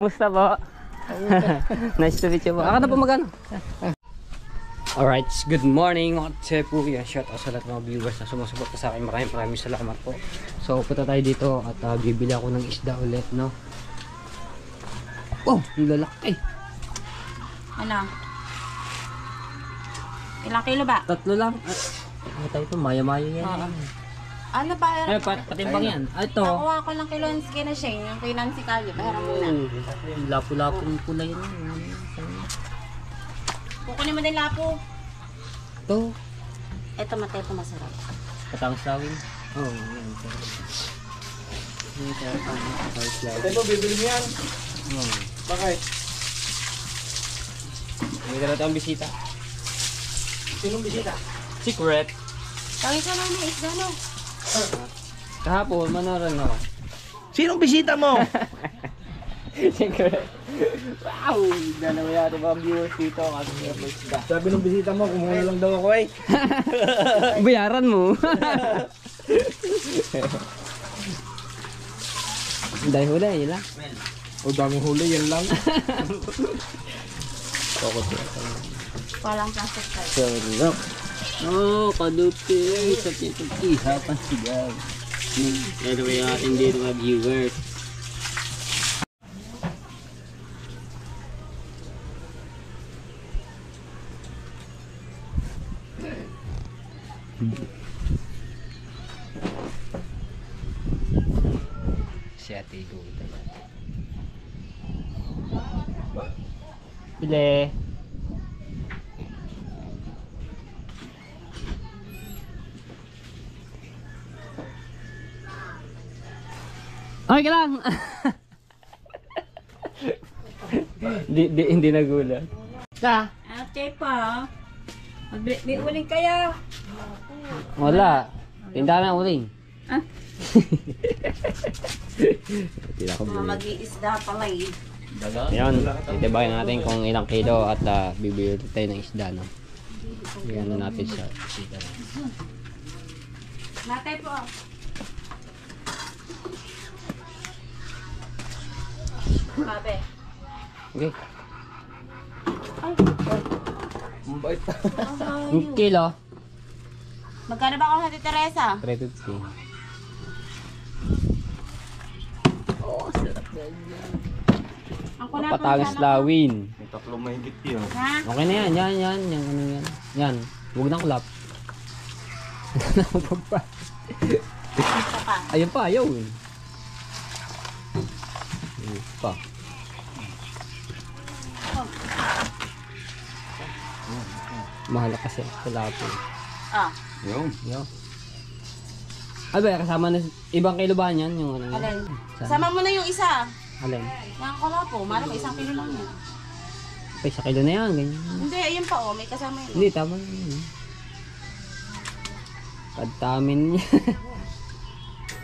Musta po? Nice to meet you po. Ako na po magano. Alright, good morning mga Tsepo. Yan, shout out sa lahat ng mga viewers na sumusuporta sa akin. Maraming salamat po. So, punta tayo dito at bibili ako ng isda ulit, no? Oh, ang lalaki. Ano? Ilang kilo ba? 3 lang. Ano tayo ito? Maya-maya yan. Ano ba? Ay, patimbang yan. Ito. Nakuha ko ng kilo ng skin na siya. Yung kay Nancy Calio. Baharang muna. Lapo-lapo yung kulay na. Kukunin mo din lapo. Ito. Ito matay ito masarap. Patang slawin. Oh, yan. Ito, bibili mo yan. Oh. Bakit? May dala tayong bisita. Sinong bisita? Secret. Tawin ka lang may isda, no? Kahapon, manoran ako. Sinong bisita mo? Secret. Wow! Dalawa yata mga viewers dito kasi isda. Sabi ng bisita mo, kumuha na lang daw ako eh. Bayaran mo. Dahil huli, yun lang. O daming huli, yan lang. Walang plastic tayo. Sarap. Oh, kadupi. Sa titupi. Hapan sigaw. Dalawa yung ating dito mga viewers. Si Ate Guta. Bile. Okay ka lang. Hindi nagulat. Ka? Ate pa. May uling kaya. Wala. Tindahan na uling. Ah? Tira ko Mga mag-iisda pala eh. Ayan, titibayin natin kung ilang kilo at bibili tayo ng isda, no? Bigyan na natin sa isda. Natay po. Babe. Okay. Ay. Mabait. Yung kilo? Magkano ba ako sa Tita Teresa? 350. Ako na po Patangas sana. lawin. May 3 mahigit yun. Ha? Okay na yan, yan. Ano yan? Yan. Huwag ng kulap. Isa pa. Ayun pa, ayaw eh. Ayun pa. Mahal kasi kulapo. Ah. Yung. Yo. Ay ba, kasama na ibang kilo ba yan? Yung ano? Alin? Sama mo na yung isa. Alin? Yung kolapo. Malam, isang kilo lang yun. Ay, sa kilo na yan. Ganyan. Hindi, ayun pa oh. May kasama yun. Hindi, tama na yun. Pagtamin niya.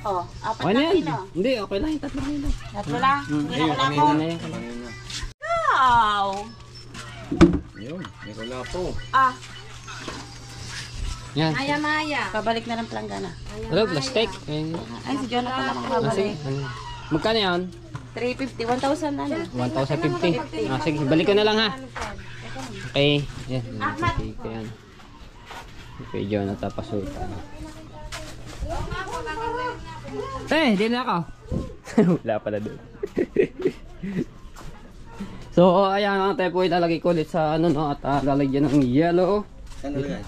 Oh, 4 Okay na na yan. kilo. Hindi, okay lang yung 3 kilo. Tatlo lang. Hindi na kolapo. Kanina na yan. Wow. Yung. May wala po. Ah, Yan. Maya. Pabalik na ng planggana. Hello, plastic. Ayun. Ay, si Jonathan lang ang Ah, sige. babalik. Ano? Magkano yan? 350, 1,000 na. 1,050. Ah, sige, balik ko na lang ha. Okay. Yan. Okay, yan. Okay, Jonathan Pasuta. Di na ako. Wala pala doon. So, ayan ang tayo po ilalagay ko ulit sa ano no at lalagyan ng yellow. Ano yan?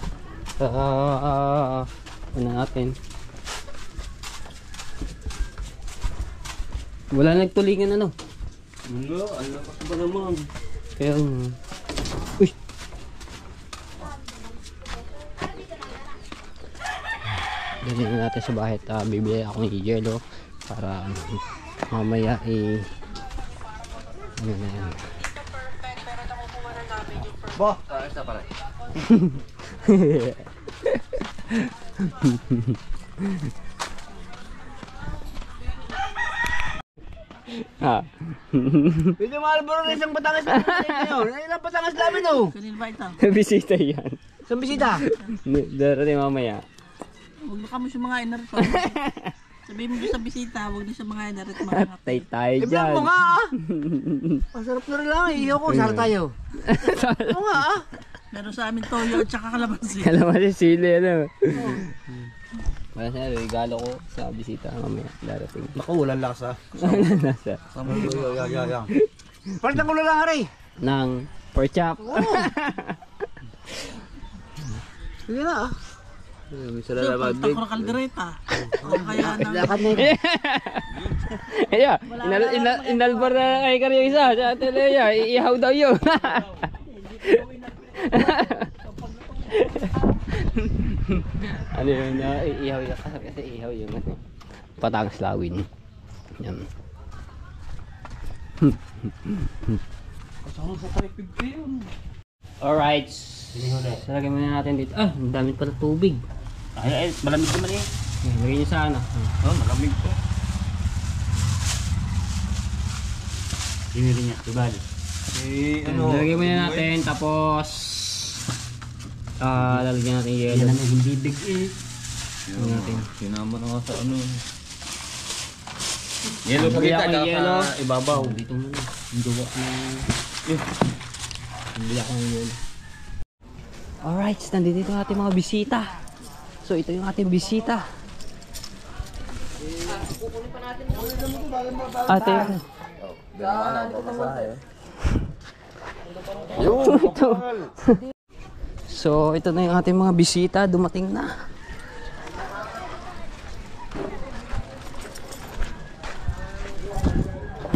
Ano natin? Wala nagtulingan ano. Wala, ano ka ba naman? Kaya uy. Dali na natin sa bahay at bibili ako ng yellow para mamaya ano na yan. Ba? Sa pala. Ah. Pwede malabaro na isang Batangas namin ngayon. Ilang Batangas namin oh. Kanil ba ito? Bisita yan. Isang bisita. Darating mamaya. Huwag na kami sa mga inar pa. Sabihin mo sa bisita, huwag na sa mga narit mga Tay tayo Iba dyan. mo nga ah. Masarap na rin lang. Ihaw ko. Sara tayo. Oo nga ah. Meron sa amin toyo at saka kalamansi. Kalamansi sili, ano. Wala siya, regalo ko sa bisita mamaya darating. Naku, walang lasa. Nasa Yang. Palitan ko na lang, Aray. ng pork chop. Sige na ah. So, pagtak ko ng kaldereta. O kaya nang... Kaya, inalbar na kay Kari yung isa. Sa atin na yan, iihaw daw yun. Ano yun, iihaw yun. Kasi iihaw yun. Patangas lawin. Yan. Alright. Salagay muna natin dito. Ah, ang dami pala tubig. Ay, malamig naman eh. Lagay niyo sa ano. Oh, malamig po. Dinirin niya, tubali. Lagay muna natin, tapos lalagyan natin yelo. Yan ang naging bibig eh. Natin. Sinama na nga sa ano. Yelo pa kita, yelo. ibabaw. Dito muna. Yung gawa ng... Hindi ako ng yelo. Alright, nandito yung ating mga bisita. So ito yung ating bisita. Ate. So ito na yung ating mga bisita, dumating na.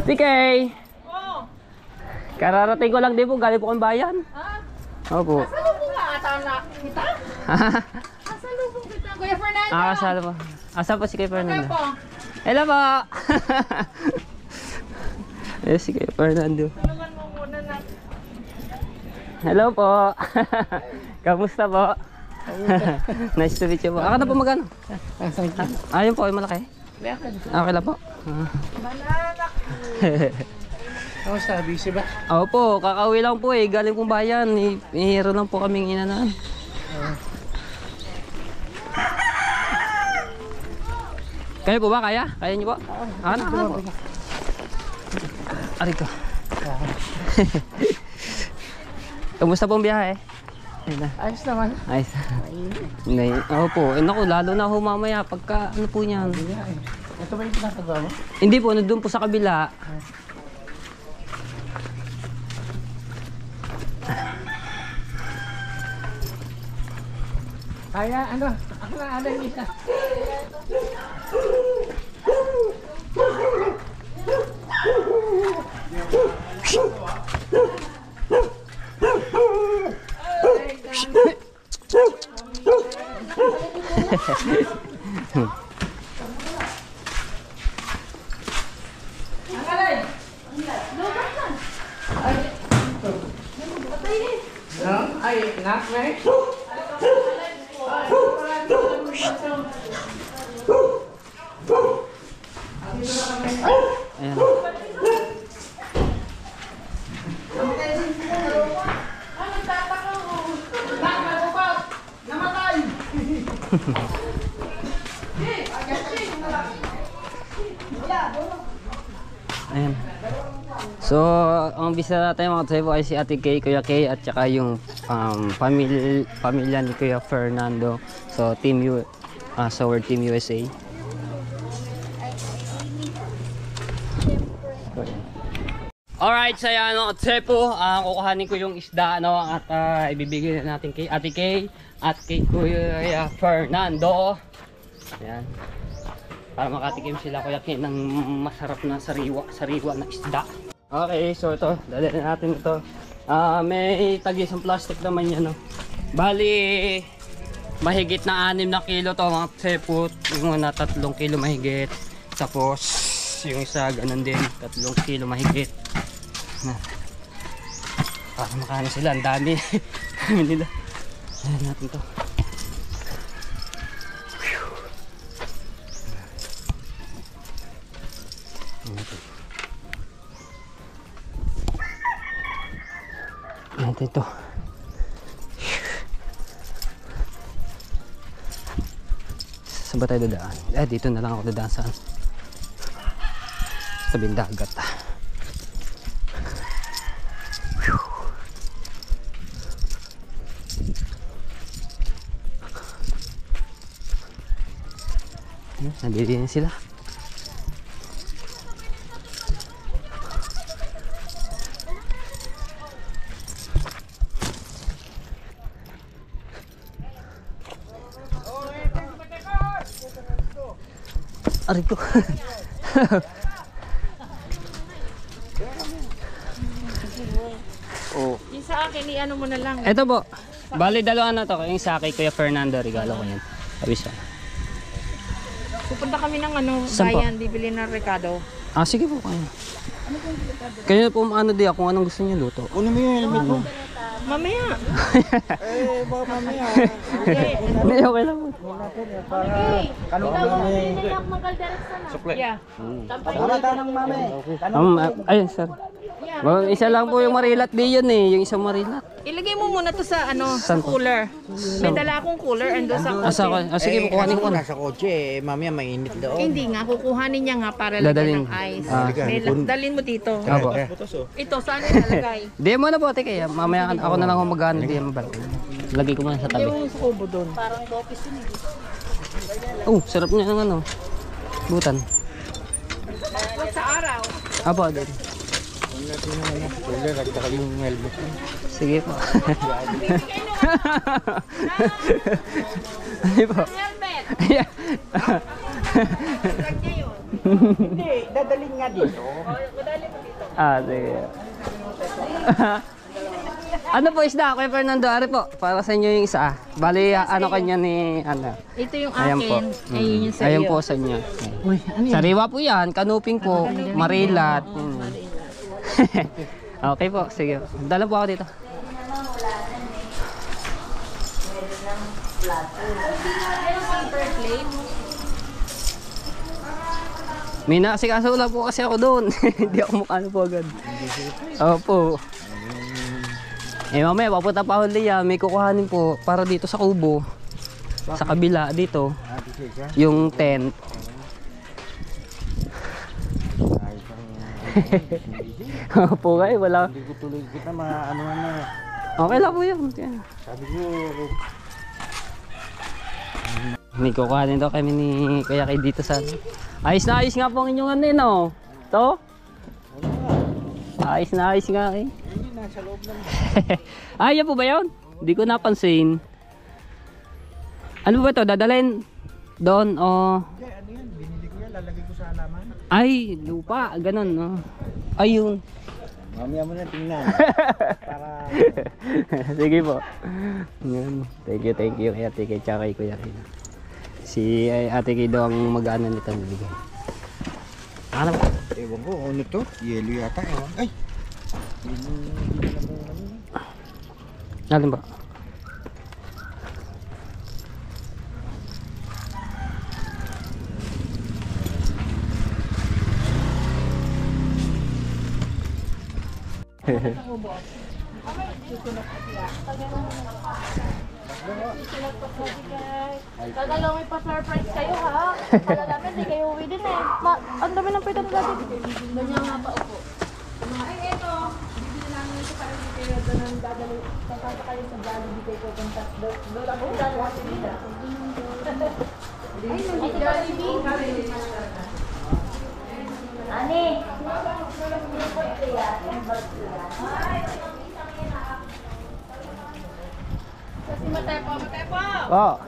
TK! Kararating ko lang din po, galing po kang bayan. Opo. Asalubong nga ata na kita? Asalubong kita, Kuya Fernando. Kasalo po. Asa po si Kuya Fernando? Po. Hello po! Yes, si Kuya Fernando. Tulungan mo muna na. Hello po! Kamusta po? Nice to meet you po. Ako na po magano? Ayun po, yung malaki. Okay lang po. Bananak. Kamusta, busy ba? Opo, kakauwi lang po eh. Galing pong bayan. Hihiro lang po kaming inanaan. Kayo po ba? Kaya? Kaya niyo po? Ano po? Aray ko. Kamusta pong biyahe? Ayos naman. Ayos. Opo. Naku, lalo na ho mamaya. Pagka ano po niyan. Ito ba yung pinapagawa mo? Hindi po, nandun po sa kabila. Kaya ano, ako na ano yung isa. Ay, nak na eh. Ayan. Ayan. So, ang bisita natin mga tsebo ay si Ate Kay, Kuya Kay at saka yung pamilya ni Kuya Fernando. So, Sour Team USA. Alright, so yan mga tsebo, kukuhanin ko yung isda at ibibigay natin kay Ate Kay at kay Kuya Fernando. Ayan. Para makatikim sila Kuya Kay ng masarap na sariwa na isda. Okay, so ito, dalhin natin ito. May tag-isang plastic naman yan. No? Bali, mahigit na 6 na kilo to mga tsebo. Yung na 3 kilo mahigit. Tapos, yung isa ganun din, 3 kilo mahigit. Para makain sila, ang dami. Dami nila. Ayan natin to. Natin ito. Saan ba tayo dadaan? Dito na lang ako dadaan saan? Sa tabing dagat. Nandito na sila. Aray ko. Oh. Yung sa akin, i-ano mo na lang. Ito po. Bali dalawa na to. Yung sa akin, Kuya Fernando, regalo ko yan. Abis siya. Pupunta kami ng Saan po? bayan, bibili ng Ricardo. Sige po kayo. Kaya po ano di ako kung anong gusto niyo luto. Kunin mo yung helmet mo. Mamaya. Baka mamaya. Hindi, okay lang po. Kanong mami. Yeah. Tama tanong mami. Ayun, sir. Well, isa lang po yung marilat di yun eh. Yung isang marilat. Ilagay mo muna to sa Saan po? cooler. May dala akong cooler ando sa kotse. Sige po, kuhanin ko na. Nasa kotse, mamaya mainit doon. Hindi nga, kukuhanin niya nga para Dadalhin. lagyan ng ice. Ah. Dalhin mo dito. Apo. Ito, saan ilalagay? Di mo na po, teke. Mamaya ako na lang kung mag-ano di mabalik. Lagay ko muna sa tabi. Yung sa kubo doon. Parang gopis yun eh. Oh, sarap niya ng ano. Butan. Sa araw. Apo, din. Sige po. Ano po? Helmet. Ayan. Lagyan yun. Hindi, dadalhin nga dito. Madali mo dito. Sige. Ano po isda, Kuya Fernando? Ari po, para sa inyo yung isa. Bali, ano kanya ni, ano. Ito yung Ayan po. akin. Ayun yung sa'yo. Ayan po sa inyo. Sariwa po yan, kanuping po, marilat. Okay po, sige. Dala po ako dito. May nakasikaso lang po kasi ako doon. Hindi ako mukano po agad. Opo. Mamaya papunta pa huli yan. May kukuhanin po para dito sa kubo. Sa kabila dito. Yung tent. Opo kayo, wala. Hindi ko tuloy kita maano na. Okay lang po yun. Sabi ko, May kukuhanin daw kami ni Kuya Kay dito sa... Ayos na ayos nga po ang inyong ano yun, oh. To? Ayos na ayos nga eh. hindi nasa loob lang. Yan po ba yun? Hindi ko napansin. Ano ba ito? Dadalhin doon o... Hindi, ano yan, binili ko yan, lalagay ko sa halaman. Ay, lupa. Ganun, no? Ayun. Mamaya mo na tingnan. Para... Sige po. Yan. Thank you. Ate Kay tsaka kay Kuya Kay. Si Ate Kay daw ang mag-ano nito nabigay. Ano ba? Ewan ko, ano to? Yelo yata, ewan. Ay! Alin ba? Tagalawin pa surprise kayo ha. Kala namin hindi kayo uwi din eh. Ang dami ng pwede natin. Ganyan nga pa upo. Ay, eto. Bibili namin ito para hindi kayo doon dadalo. Pagkata kayo sa Jollibee kayo pupunta. Doon ako Jollibee nila. Ay, nandito Jollibee. Ani. Kasi matepo. Oh.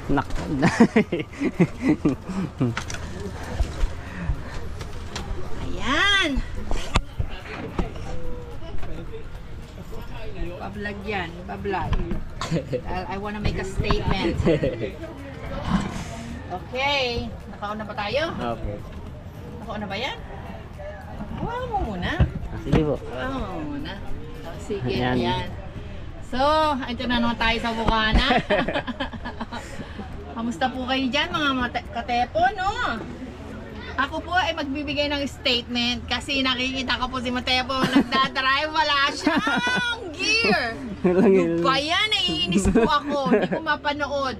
Nak. Ayan. Bablog yan. Bablog. I wanna make a statement. Okay. Nakauna ba tayo? Okay. Nakauna ba yan? Hawakan mo muna. Sige po. Hawakan mo muna. Sige, Ayan. ayan. So, ito na naman tayo sa Bukana. Kamusta po kayo dyan mga katepo, no? Ako po ay magbibigay ng statement kasi nakikita ko po si Mateo po nagdadrive, wala siyang gear. Ano ba yan? Naiinis po ako. Hindi ko mapanood.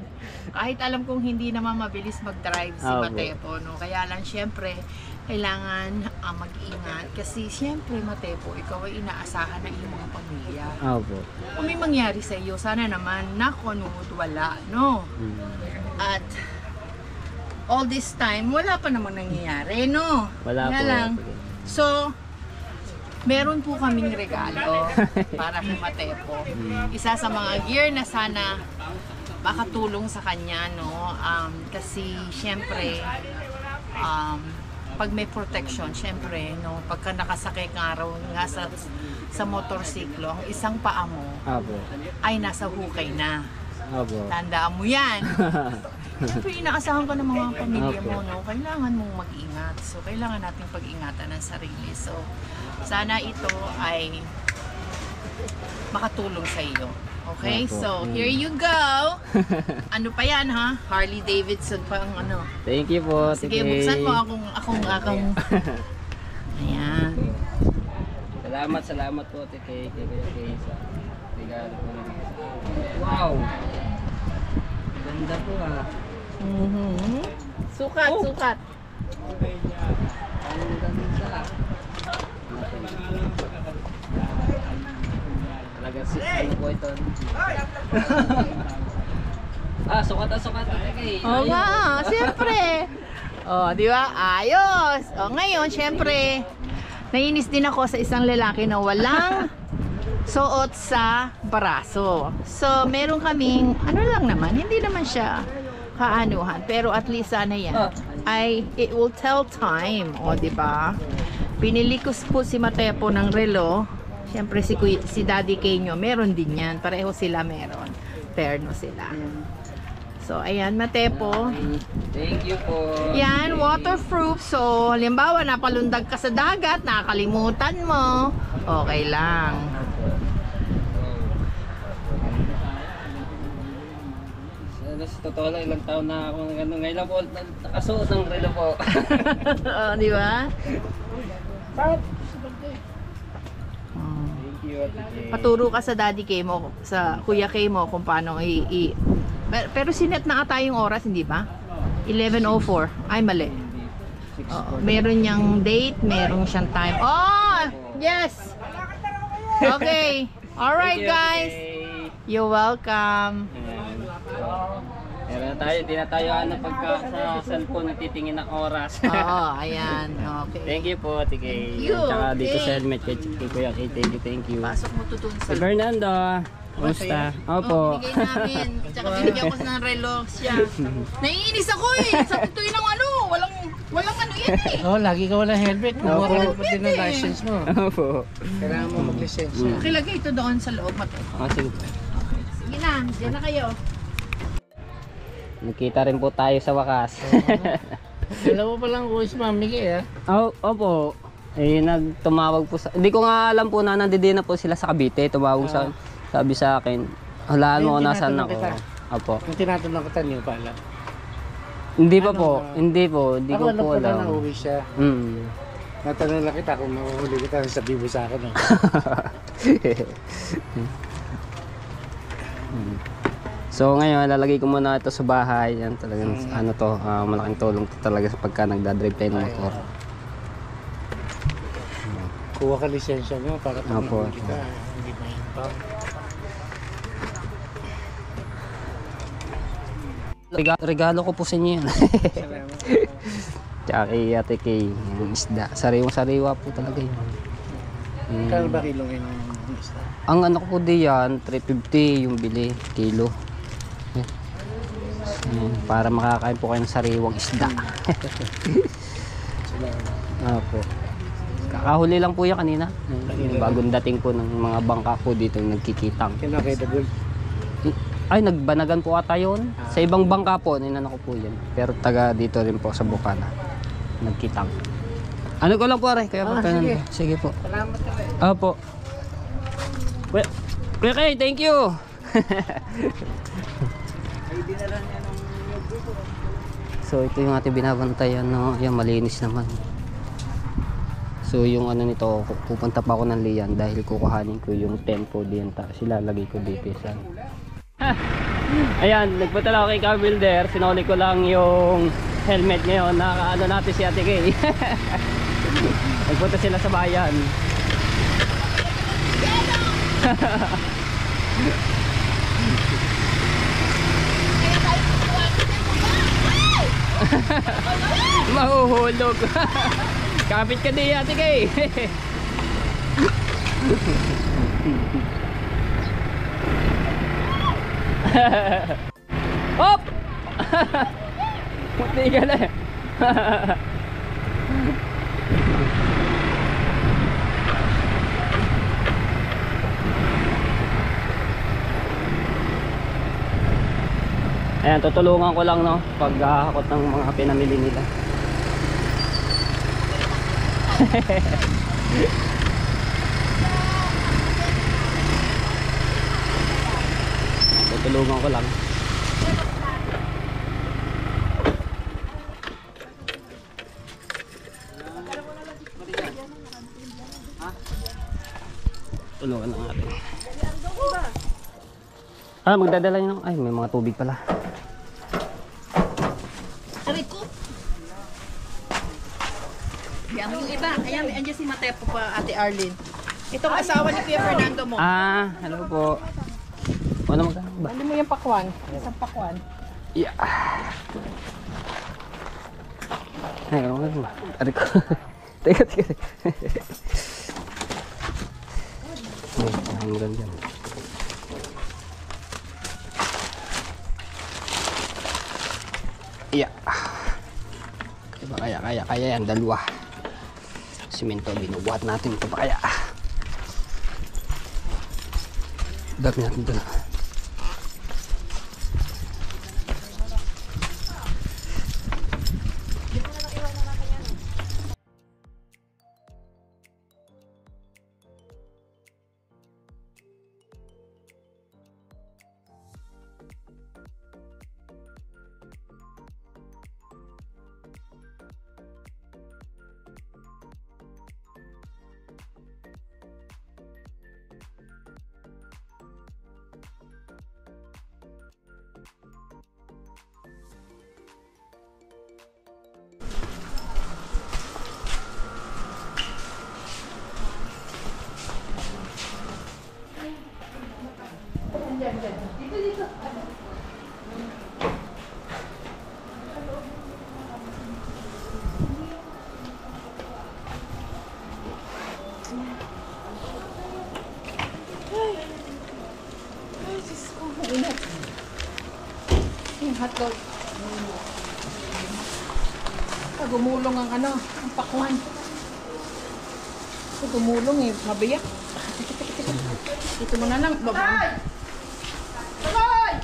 Kahit alam kong hindi naman mabilis mag-drive si Mateo, no? Kaya lang syempre, kailangan mag-ingat. Kasi syempre, Mateo, ikaw ay inaasahan ng iyong mga pamilya. Opo. Kung may mangyari sa iyo, sana naman nakunod, wala, no? At all this time, wala pa namang nangyayari, no? Wala Nga po. lang. So, meron po kaming regalo para kay Mateo. Isa sa mga gear na sana makatulong sa kanya, no? Kasi, syempre, pag may protection, syempre, no? Pagka nakasakay ka araw nga sa motorsiklo, ang isang paa mo Opo. ay nasa hukay na. Opo. Tandaan mo yan. Siyempre, inaasahan ka ng mga pamilya mo, Okay. no? Kailangan mong mag-ingat. So, kailangan nating pag-ingatan ng sarili. So, sana ito ay makatulong sa iyo. Okay? Opo. So, here you go. Ano pa yan, ha? Harley Davidson pa ang ano. Thank you po. Sige, Tike. buksan mo akong. Ayan. Salamat po, Tike. Kay sa regalo po. Wow! Ganda po ah. Sukat, Oh. sukat. Ang ganda. Talaga si ano po ito. Sukat Tike. Oo nga, siyempre. Di ba? Ayos. Ngayon, siyempre, nainis din ako sa isang lalaki na walang suot sa baraso. So, meron kaming, ano lang naman, hindi naman siya kaanuhan. Pero at least sana yan, it will tell time. Di ba? Pinili ko po si Mateo po ng relo. Siyempre, si Daddy Kenyo, meron din yan. Pareho sila meron. Terno sila. So, ayan, Matepo. Thank you po. Yan, waterproof. So, halimbawa, napalundag ka sa dagat, nakakalimutan mo. Okay lang. Sa totoo lang, ilang taon na ako ngayon lang po nakasuot ng relo po. Di ba? Thank you, Tike. Paturo ka sa Daddy K mo, sa Kuya K mo kung paano pero sinet na ata yung oras, hindi ba? 11:04. Ay, mali. Oo. Meron niyang date, meron siyang time. Oh! Yes! Okay. Alright, Thank you, guys. Tike. You're welcome. Meron na tayo, di na tayo pagka sa cellphone nagtitingin ng oras. Oo, ayan. Okay. Thank you po, Tike. Thank you. Tsaka dito Okay. sa helmet kay Kuya K. Thank you. Pasok mo to dun sa... Si Fernando, kumusta? Opo. Bigay namin. Tsaka binigyan ko ng relo siya. Naiinis ako eh. Sa tutoy ng ano. Walang ano yan eh. Lagi ka walang helmet. Opo. Wala pa din ang license mo. Opo. Kailangan mo mag-lisensya. Kilagay ito doon sa loob. Sige. Sige na. Diyan na kayo. Nagkita rin po tayo sa wakas. Dalawa pa lang ko si Mami Kay, Opo. Nagtumawag po sa... Hindi ko nga alam po na nandito na po sila sa Cavite. Tumawag sabi sa akin, halaan mo kung nasaan ako. Opo. Yung tinatanong kita niyo pala. Hindi pa po. Hindi po. Hindi ko Ako po alam ko na alam. nauwi siya. Natanong lang kita kung mahuhuli kita, sabi mo sa akin. So ngayon, lalagay ko muna ito sa bahay. Yan talagang ano to, malaking tulong to talaga sa pagka nagdadrive tayo ng motor. Kuha ka lisensya mo para pag Opo. mahuli kita, hindi mahimpang. Regalo ko po sa inyo yan. Tsaka kay Ate Kay, yung isda. Sariwang-sariwa po talaga yun. Kano ba kilong yung isda? Ang ano ko po diyan, 350 yung bili, kilo. Para makakain po kayo ng sariwang isda. Opo. Kakahuli lang po yan kanina. Bagong dating po ng mga bangka po dito yung nagkikitang. Kinakitagol. Ay, nagbanagan po ata yun. Sa ibang bangka po, ninano ko po yan. Pero taga dito rin po sa Bukana. Nagkitang. Ano ko lang po, Aray? Kaya po sige. Sige po. Salamat ka rin. Opo. Kuya Kay, thank you. Ay, dinala niya ng grupo. So ito yung ating binabantayan, no? Ayan, malinis naman. So yung ano nito, pupunta pa ako ng Lian dahil kukuhanin ko yung tempo diyan, tapos ilalagay ko dito sa ayan, nagpunta lang ako kay car builder, sinuli ko lang yung helmet ngayon, nakaano natin si Ate Kay. Nagpunta sila sa bayan. Mahuhulog. Kapit ka din, Ate Kay. Hop! Muti ka na. Ayan, tutulungan ko lang, no, paghahakot ng mga pinamili nila. Tutulungan ko lang. Tulungan lang natin. Magdadala nyo. Ay, may mga tubig pala. Yan yung iba. Ayan, andyan si Matepo pa, Ate Arlene. Itong asawa ni Kuya Fernando mo. Hello po. Ano magkano ba? Bali mo yung pakwan. Isang pakwan. Yeah. Ay, ano nga? Ari ko. Teka. Ay, maganda dyan. Yeah. Kaya yan, dalawa. Simento, binubuhat natin ito pa kaya. Dami natin ito. Hotdog. Gumulong ang ano, ang pakwan. Gumulong eh, mabiyak. Ito mo na lang, baba. Sabay!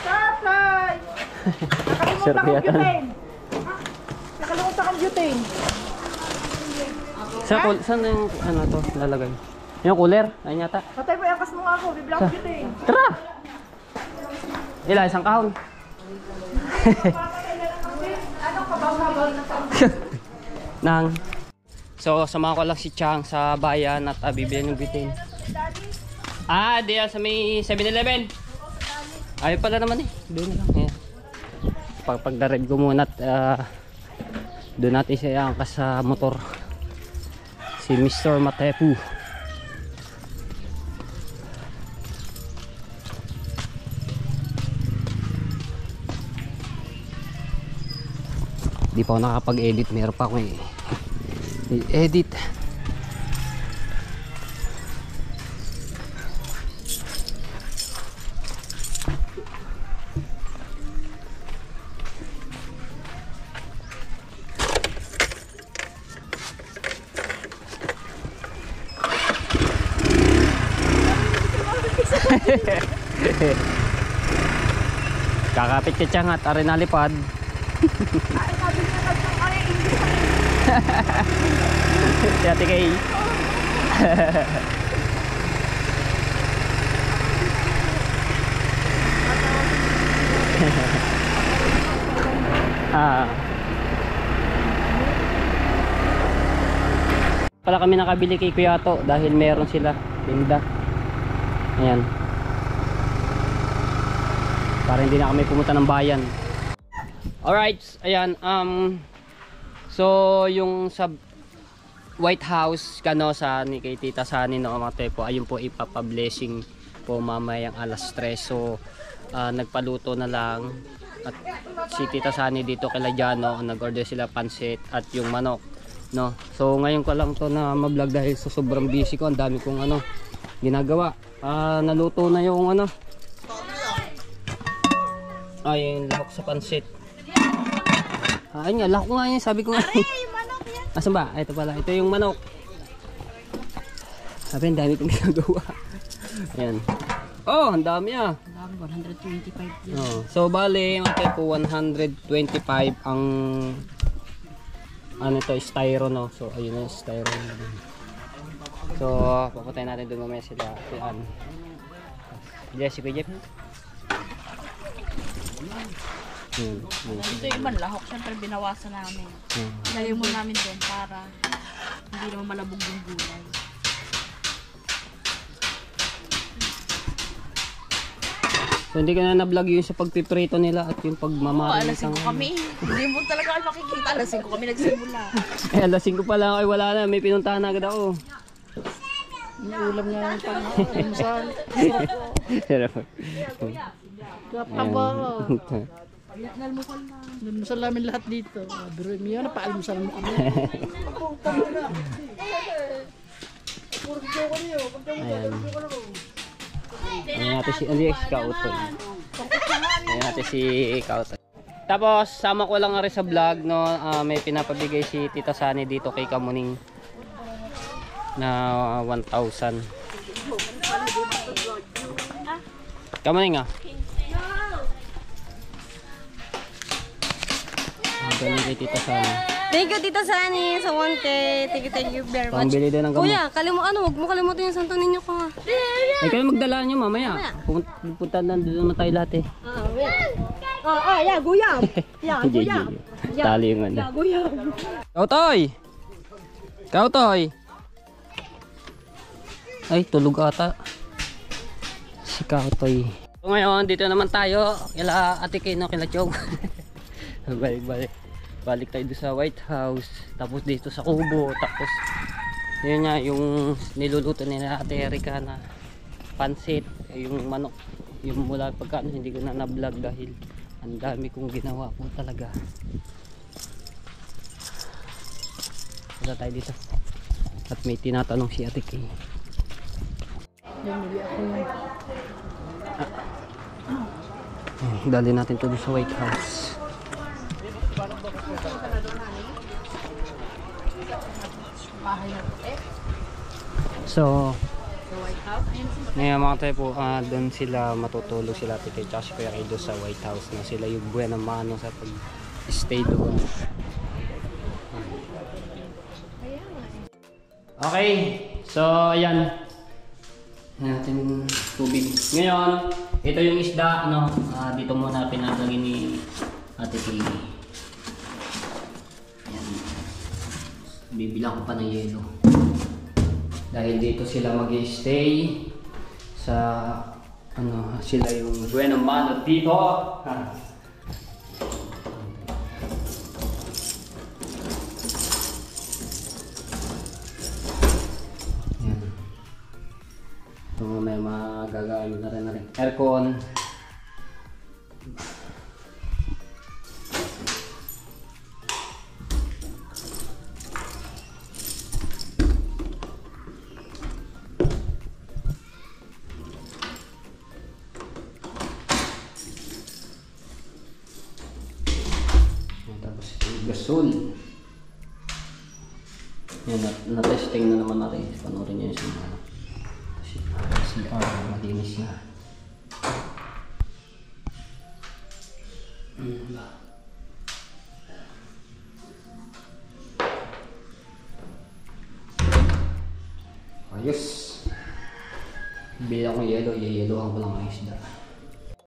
Sabay! Nakalimutan kang butane. Nakalimutan kang butane. Saan yung ano to lalagay? Yung cooler? Ayun yata. Patay pa, yakas mo nga ako, bibila kang butane. Tara! Isang kahon. Ano ka ba? So, samahan ko lang si Chang sa bayan at bibili ng bitin. Diyan sa may 7-Eleven. Ayaw pala naman eh. Doon na lang. Ayan. Pagdared ko muna at doon natin siya angkas sa motor. Si Mr. Matepu. Di pa ako nakapag-edit, meron pa akong i-edit. Kakapit ka Tiyang at arin nalipad. Si Ate Kay. Pala kami nakabili kay Kuya To dahil meron sila tinda. Ayan. Para hindi na kami pumunta ng bayan. Alright, ayan. So yung sa White House sa ni kay Tita Sani no mga tepo, ayun po ipapa-blessing po mamayang alas 3. So nagpaluto na lang at si Tita Sani dito kay Ladiano, nag-order sila pansit at yung manok, no. So ngayon ko lang to na ma-vlog dahil sa sobrang busy ko, ang dami kong ginagawa. Naluto na yung yung lahok sa pansit. Ayun nga, lahok nga yun, sabi ko nga. Asan ba? Ito pala, ito yung manok. Sabi, ang dami kong ginagawa. Ayan. Oh, ang dami 125 yan. Oh, so bale, matay po 125 ang ito, styro, no. So ayun na styro. So papatay natin doon mamaya sila. Ayan. Jessica Jeff. Ito yung ibang lahok, syempre binawasan namin. Ilagay mo namin doon para hindi naman malabog yung gulay. So hindi ka na na-vlog yung sa pagpiprito nila at yung pagmamarin. Alas 5 kami. Hindi mo talaga kayo makikita. Alas 5 kami nagsimula. Alas 5 pa lang ay wala na. May pinuntahan na agad ako. May ulam nga yung pang-almusal. Sarap. Kapaba. Almusal namin lahat dito. Pero miyo na pa-almusal mo kami. Ayan. Ayan natin si Kautoy. Ayan natin si Kautoy. Tapos sama ko lang nga rin sa vlog, no, may pinapabigay si Tita Sani dito kay Kamuning na 1,000. Kamuning galing kay Tita Sani. Thank you, Tita Sani, sa 1K. Thank you very much. Pambili din ng gamot. Kuya, huwag mo kalimutan yung santo ninyo ko nga. Ay, kayo magdala nyo mamaya. Punta na doon tayo lahat eh. Yeah, guyam. Yeah, guyam. Tali yung Yeah, guyam. Kautoy! Kautoy! Ay, tulog ata. Si Kautoy. So ngayon, dito naman tayo. Kila Ate Kino, kila Chong. Balik tayo doon sa White House. Tapos dito sa Kubo. Tapos, yun nga, yung niluluto nila Ate Erika na pansit. Yung manok. Yung mula pagkano, hindi ko na na-vlog dahil ang dami kong ginawa po talaga. Wala tayo dito. At may tinatanong si Ate Kay. Dali natin ito sa White House. So ngayon mga tayo po, doon sila matutulog sila Ate Kay tsaka si Kuya Kay doon sa White House na sila yung buwan ng mano sa pag-stay doon. Okay, so ayan natin tubig. Ngayon, ito yung isda, dito muna pinatagin ni Ate Kay. Ayan. Bibilang ko pa ng yelo. Dahil dito sila mag-stay sa sila yung buwan ng mano dito. So may magagamit na rin aircon. Tapos gasol. Yan, na-testing na naman natin. Panoorin nyo yung mga malinis na. Ayos. Bilang ko yelo, yeyelohan ko lang ang isda.